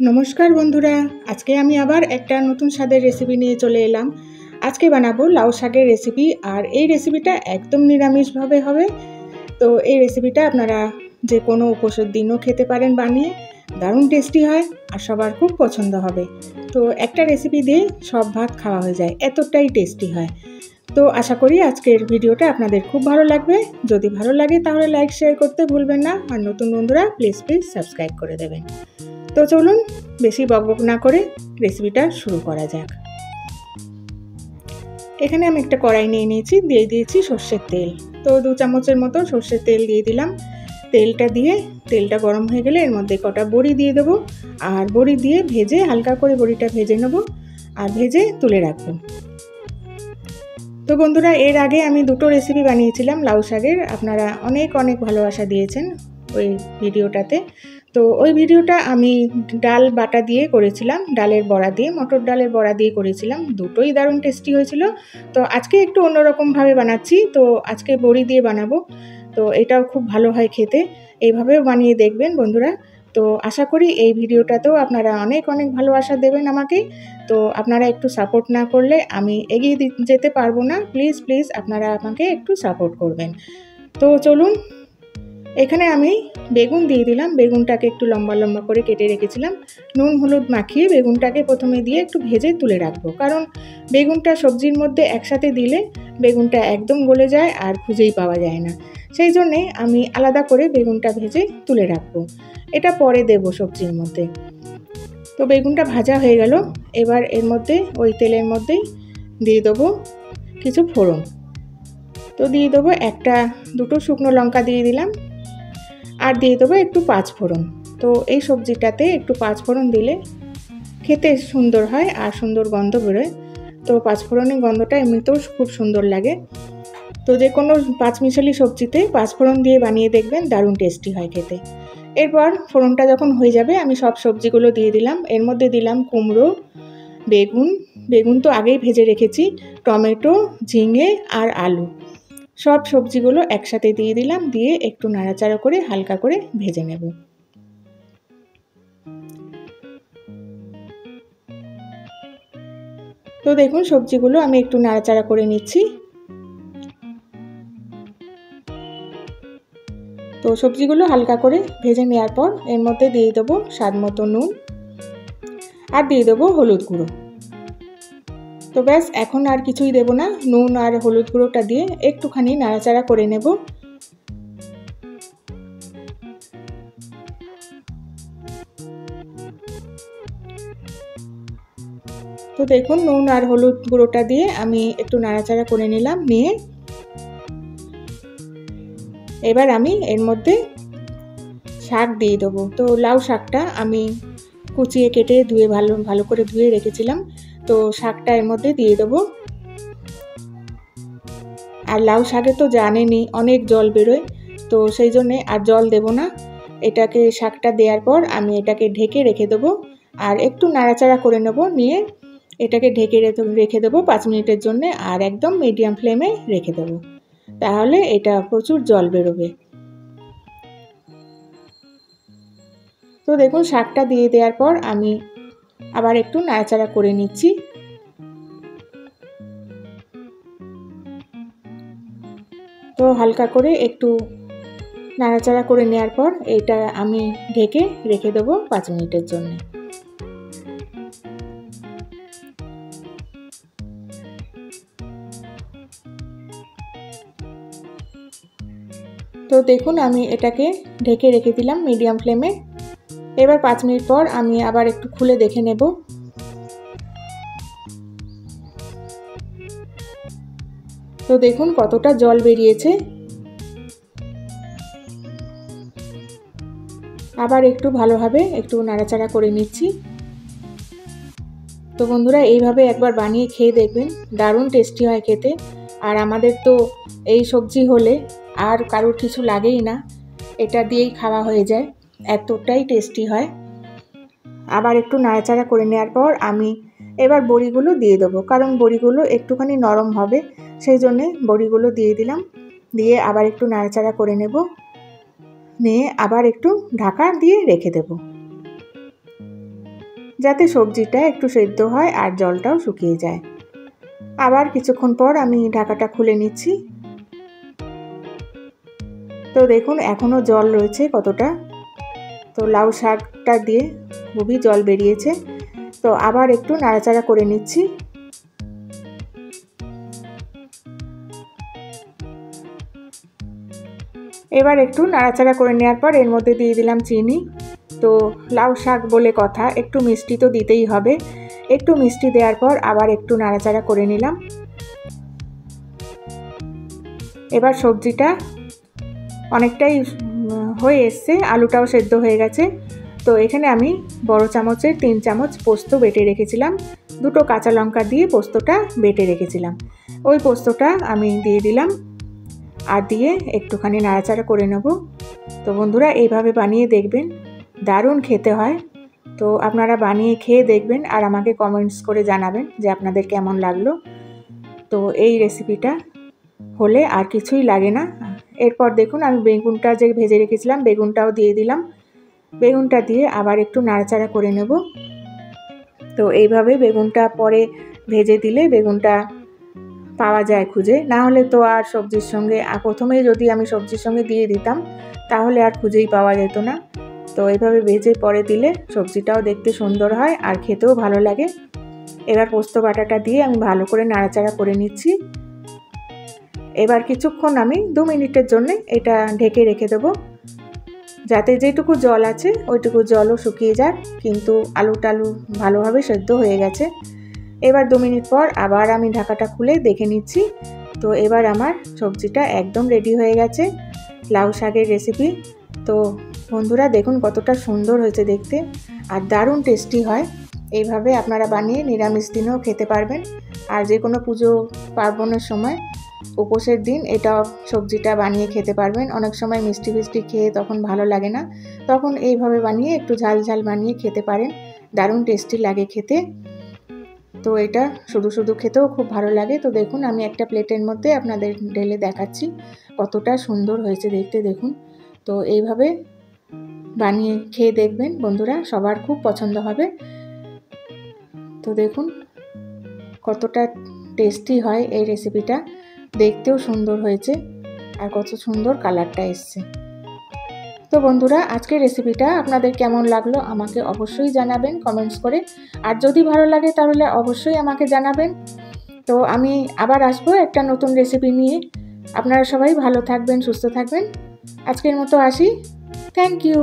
নমস্কার বন্ধুরা, আজকে আমি আবার একটা নতুন স্বাদের রেসিপি নিয়ে চলে এলাম। আজকে বানাবো লাউ শাকের রেসিপি, আর এই রেসিপিটা একদম নিরামিষভাবে হবে। তো এই রেসিপিটা আপনারা যে কোনো উপোসের দিনও খেতে পারেন বানিয়ে, দারুণ টেস্টি হয় আর সবার খুব পছন্দ হবে। তো একটা রেসিপি দিয়ে সব ভাত খাওয়া হয়ে যায়, এতটাই টেস্টি হয়। তো আশা করি আজকের ভিডিওটা আপনাদের খুব ভালো লাগবে। যদি ভালো লাগে তাহলে লাইক শেয়ার করতে ভুলবেন না, আর নতুন বন্ধুরা প্লিজ সাবস্ক্রাইব করে দেবেন। তো চলুন বেশি বকবক না করে রেসিপিটা শুরু করা যাক। এখানে আমি একটা কড়াই নিয়ে নিয়েছি, দিয়ে দিয়েছি সর্ষের তেল। তো 2 চামচের মতো সর্ষের তেল দিয়ে দিলাম। তেলটা গরম হয়ে গেলে এর মধ্যে কটা বড়ি দিয়ে দেবো, আর বড়ি দিয়ে ভেজে হালকা করে বড়িটা ভেজে নেব আর ভেজে তুলে রাখবো। তো বন্ধুরা, এর আগে আমি 2টো রেসিপি বানিয়েছিলাম লাউ শাকের, আপনারা অনেক ভালোবাসা দিয়েছেন ওই ভিডিওটাতে। তো ওই ভিডিওটা আমি ডাল বাটা দিয়ে করেছিলাম, ডালের বড়া দিয়ে, মটর ডালের বড়া দিয়ে করেছিলাম। দুটোই দারুণ টেস্টি হয়েছিল। তো আজকে একটু অন্যরকমভাবে বানাচ্ছি, তো আজকে বড়ি দিয়ে বানাবো। তো এটাও খুব ভালো হয় খেতে, এইভাবেও বানিয়ে দেখবেন বন্ধুরা। তো আশা করি এই ভিডিওটাতেও আপনারা অনেক ভালোবাসা দেবেন আমাকে। তো আপনারা একটু সাপোর্ট না করলে আমি এগিয়ে যেতে পারবো না। প্লিজ আপনারা আমাকে একটু সাপোর্ট করবেন। তো চলুন, এখানে আমি বেগুন দিয়ে দিলাম। বেগুনটাকে একটু লম্বা করে কেটে রেখেছিলাম। নুন হলুদ মাখিয়ে বেগুনটাকে প্রথমে দিয়ে একটু ভেজে তুলে রাখবো, কারণ বেগুনটা সবজির মধ্যে একসাথে দিলে বেগুনটা একদম গলে যায় আর খুঁজেই পাওয়া যায় না। সেই জন্যে আমি আলাদা করে বেগুনটা ভেজে তুলে রাখবো, এটা পরে দেবো সবজির মধ্যে। তো বেগুনটা ভাজা হয়ে গেল। এবার এর মধ্যে ওই তেলের মধ্যেই দিয়ে দেবো কিছু ফোড়ন। তো দিয়ে দেবো 1-2টো শুকনো লঙ্কা দিয়ে দিলাম, আর দিয়ে দেবো একটু 5 ফোড়ন। তো এই সবজিটাতে একটু 5 ফোড়ন দিলে খেতে সুন্দর হয় আর সুন্দর গন্ধ বেরোয়। তো 5 ফোড়নের গন্ধটা এমনিতেও খুব সুন্দর লাগে। তো যে কোনো 5 মিশালি সবজিতে 5 ফোড়ন দিয়ে বানিয়ে দেখবেন, দারুণ টেস্টি হয় খেতে। এরপর ফোড়নটা যখন হয়ে যাবে আমি সব সবজিগুলো দিয়ে দিলাম। এর মধ্যে দিলাম কুমড়ো, বেগুন তো আগেই ভেজে রেখেছি, টমেটো, ঝিঙে আর আলু, সব সবজিগুলো একসাথে দিয়ে দিলাম। দিয়ে একটু নাড়াচাড়া করে হালকা করে ভেজে নেব। তো দেখুন সবজিগুলো আমি একটু নাড়াচাড়া করে নিচ্ছি। তো সবজিগুলো হালকা করে ভেজে নেওয়ার পর এর মধ্যে দিয়ে দেবো স্বাদ মতো নুন, আর দিয়ে দেবো হলুদ গুঁড়ো। তো ব্যাস, এখন আর কিছুই দেব না। নুন আর হলুদ গুঁড়োটা দিয়ে একটুখানি নাড়াচাড়া করে নেব। তো দেখুন নুন আর হলুদ গুঁড়োটা দিয়ে আমি একটু নাড়াচাড়া করে নিলাম। নিয়ে এবার আমি এর মধ্যে শাক দিয়ে দেবো। তো লাউ শাকটা আমি কুচিয়ে কেটে ধুয়ে ভালো করে ধুয়ে রেখেছিলাম। তো শাকটা এর মধ্যে দিয়ে দেবো। আর লাউ শাকে তো জানেনই অনেক জল বেরোয়, তো সেই জন্যে আর জল দেব না। এটাকে শাকটা দেওয়ার পর আমি এটাকে ঢেকে রেখে দেবো, আর একটু নাড়াচাড়া করে নেব। নিয়ে এটাকে ঢেকে রেখে দেবো 5 মিনিটের জন্যে, আর একদম মিডিয়াম ফ্লেমে রেখে দেবো, তাহলে এটা প্রচুর জল বেরোবে। তো দেখুন শাকটা দিয়ে দেওয়ার পর আমি আবার একটু নাড়াচাড়া করে নিচ্ছি। তো হালকা করে একটু নাড়াচাড়া করে নেওয়ার পর এটা আমি ঢেকে রেখে দেবো 5 মিনিটের জন্য। তো দেখুন আমি এটাকে ঢেকে রেখে দিলাম মিডিয়াম ফ্লেমে। এবার 5 মিনিট পর আমি আবার একটু খুলে দেখে নেব। তো দেখুন কতটা জল বেরিয়েছে। আবার একটু ভালোভাবে একটু নাড়াচাড়া করে নিচ্ছি। তো বন্ধুরা, এইভাবে একবার বানিয়ে খেয়ে দেখবেন, দারুণ টেস্টি হয় খেতে। আর আমাদের তো এই সবজি হলে আর কারোর কিছু লাগেই না, এটা দিয়েই খাওয়া হয়ে যায়, এতটাই টেস্টি হয়। আবার একটু নাড়াচাড়া করে নেওয়ার পর আমি এবার বড়িগুলো দিয়ে দেবো, কারণ বড়িগুলো একটুখানি নরম হবে, সেই জন্যে বড়িগুলো দিয়ে দিলাম। দিয়ে আবার একটু নাড়াচাড়া করে নেব। নিয়ে আবার একটু ঢাকা দিয়ে রেখে দেব। যাতে সবজিটা একটু সেদ্ধ হয় আর জলটাও শুকিয়ে যায়। আবার কিছুক্ষণ পর আমি ঢাকাটা খুলে নিচ্ছি। তো দেখুন এখনও জল রয়েছে কতটা। তো লাউ শাকটা দিয়ে খুবই জল বেরিয়েছে। তো আবার একটু নাড়াচাড়া করে নিচ্ছি। এবার একটু নাড়াচাড়া করে নেওয়ার পর এর মধ্যে দিয়ে দিলাম চিনি। তো লাউ শাক বলে কথা, একটু মিষ্টি তো দিতেই হবে। একটু মিষ্টি দেওয়ার পর আবার একটু নাড়াচাড়া করে নিলাম। এবার সবজিটা অনেকটাই হয়ে এসছে, আলুটাও সেদ্ধ হয়ে গেছে। তো এখানে আমি বড় চামচের 3 চামচ পোস্ত বেটে রেখেছিলাম, 2টো কাঁচা লঙ্কা দিয়ে পোস্তটা বেটে রেখেছিলাম। ওই পোস্তটা আমি দিয়ে দিলাম আর দিয়ে একটুখানি নাড়াচাড়া করে নেব। তো বন্ধুরা এইভাবে বানিয়ে দেখবেন, দারুণ খেতে হয়। তো আপনারা বানিয়ে খেয়ে দেখবেন আর আমাকে কমেন্টস করে জানাবেন যে আপনাদের কেমন লাগলো। তো এই রেসিপিটা হলে আর কিছুই লাগে না। এরপর দেখুন আমি বেগুনটা যে ভেজে রেখেছিলাম বেগুনটাও দিয়ে দিলাম। বেগুনটা দিয়ে আবার একটু নাড়াচাড়া করে নেব। তো এইভাবে বেগুনটা পরে ভেজে দিলে বেগুনটা পাওয়া যায় খুঁজে, না হলে তো আর সবজির সঙ্গে প্রথমেই যদি আমি সবজির সঙ্গে দিয়ে দিতাম তাহলে আর খুঁজেই পাওয়া যেত না। তো এইভাবে ভেজে পরে দিলে সবজিটাও দেখতে সুন্দর হয় আর খেতেও ভালো লাগে। এবার পোস্ত বাটাটা দিয়ে আমি ভালো করে নাড়াচাড়া করে নিচ্ছি। এবার কিছুক্ষণ আমি 2 মিনিটের জন্য এটা ঢেকে রেখে দেবো, যাতে যেটুকু জল আছে ওইটুকু জলও শুকিয়ে যাক, কিন্তু আলু টালু ভালোভাবে সেদ্ধ হয়ে গেছে। এবার 2 মিনিট পর আবার আমি ঢাকাটা খুলে দেখে নিচ্ছি। তো এবার আমার সবজিটা একদম রেডি হয়ে গেছে, লাউ শাকের রেসিপি। তো বন্ধুরা দেখুন কতটা সুন্দর হয়েছে দেখতে আর দারুণ টেস্টি হয়। এইভাবে আপনারা বানিয়ে নিরামিষ দিনেও খেতে পারবেন, আর যে কোনো পুজো পার্বণের সময়, উপোসের দিন এটা সবজিটা বানিয়ে খেতে পারবেন। অনেক সময় মিষ্টি মিষ্টি খেয়ে তখন ভালো লাগে না, তখন এইভাবে বানিয়ে একটু ঝাল ঝাল বানিয়ে খেতে পারেন, দারুণ টেস্টি লাগে খেতে। তো এটা শুধু শুধু খেতেও খুব ভালো লাগে। তো দেখুন আমি একটা প্লেটের মধ্যে আপনাদের ঢেলে দেখাচ্ছি কতটা সুন্দর হয়েছে দেখতে, দেখুন। তো এইভাবে বানিয়ে খেয়ে দেখবেন বন্ধুরা, সবার খুব পছন্দ হবে। তো দেখুন কতটা টেস্টি হয় এই রেসিপিটা, দেখতেও সুন্দর হয়েছে আর কত সুন্দর কালারটা এসছে। তো বন্ধুরা আজকের রেসিপিটা আপনাদের কেমন লাগলো আমাকে অবশ্যই জানাবেন কমেন্টস করে, আর যদি ভালো লাগে তাহলে অবশ্যই আমাকে জানাবেন। তো আমি আবার আসবো একটা নতুন রেসিপি নিয়ে। আপনারা সবাই ভালো থাকবেন, সুস্থ থাকবেন। আজকের মতো আসি। Thank you.